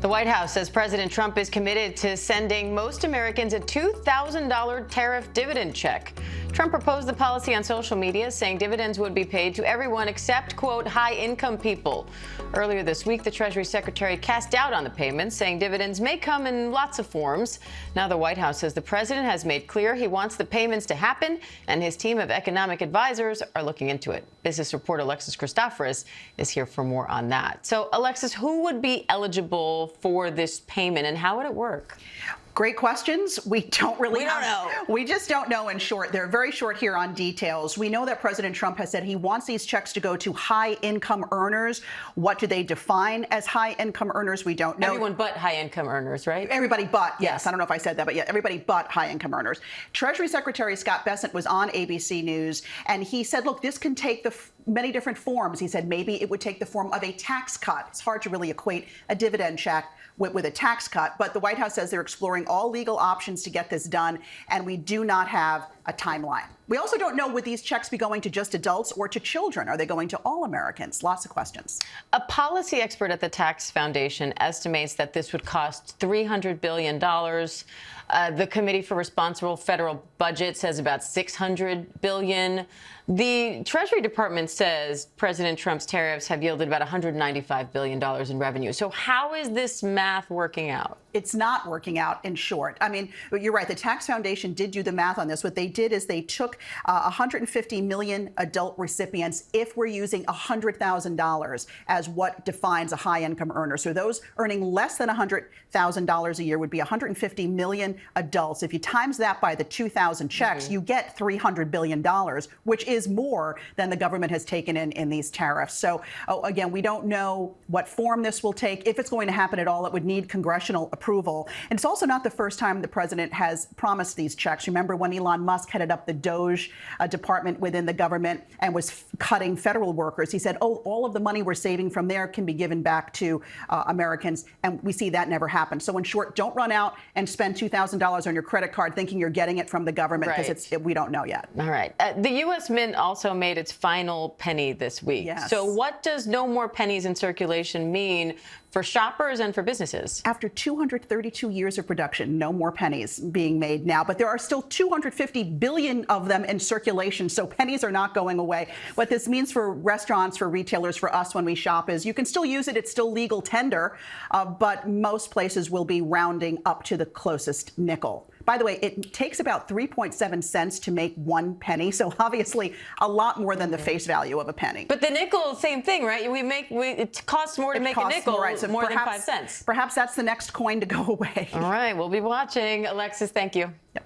The White House says President Trump is committed to sending most Americans a $2,000 tariff dividend check. Trump proposed the policy on social media, saying dividends would be paid to everyone except, quote, high-income people. Earlier this week, the Treasury Secretary cast doubt on the payments, saying dividends may come in lots of forms. Now the White House says the president has made clear he wants the payments to happen, and his team of economic advisors are looking into it. Business reporter Alexis Christoforous is here for more on that. So, Alexis, who would be eligible for this payment, and how would it work? Great questions. We don't know. We just don't know. In short, they're very short here on details. We know that President Trump has said he wants these checks to go to high-income earners. What do they define as high-income earners? We don't know. Everyone but high-income earners, right? Everybody but, yes. I don't know if I said that, but yeah, everybody but high-income earners. Treasury Secretary Scott Bessent was on ABC News, and he said, look, this can take many different forms. He said maybe it would take the form of a tax cut. It's hard to really equate a dividend check with a tax cut, but the White House says they're exploring all legal options to get this done, and we do not have a timeline. We also don't know, would these checks be going to just adults or to children? Are they going to all Americans? Lots of questions. A policy expert at the Tax Foundation estimates that this would cost $300 billion. The Committee for Responsible Federal Budget says about $600 billion. The Treasury Department says President Trump's tariffs have yielded about $195 billion in revenue. So how is this math working out? It's not working out, in short. I mean, you're right. The Tax Foundation did do the math on this. What they did is they took 150 million adult recipients if we're using $100,000 as what defines a high-income earner. So those earning less than $100,000 a year would be 150 million adults. If you times that by the 2,000 checks, you get $300 billion, which is more than the government has taken in these tariffs. So, again, we don't know what form this will take. If it's going to happen at all, it would need congressional approval. And it's also not the first time the president has promised these checks. Remember when Elon Musk headed up the DOJ department within the government and was cutting federal workers? He said, oh, all of the money we're saving from there can be given back to Americans. And we see that never happen. So in short, don't run out and spend $2,000 on your credit card thinking you're getting it from the government, because we don't know yet. All right. The U.S. Mint also made its final penny this week. Yes. So what does no more pennies in circulation mean for shoppers and for businesses? After 232 years of production, no more pennies being made now, but there are still 250 billion of them in circulation, so pennies are not going away. What this means for restaurants, for retailers, for us when we shop is you can still use it. It's still legal tender, but most places will be rounding up to the closest nickel. By the way, it takes about 3.7 cents to make 1 penny, so obviously a lot more than the face value of a penny. But the nickel, same thing, right? It costs more to make a nickel, more than 5 cents. Perhaps that's the next coin to go away. All right, we'll be watching. Alexis, thank you. Yep.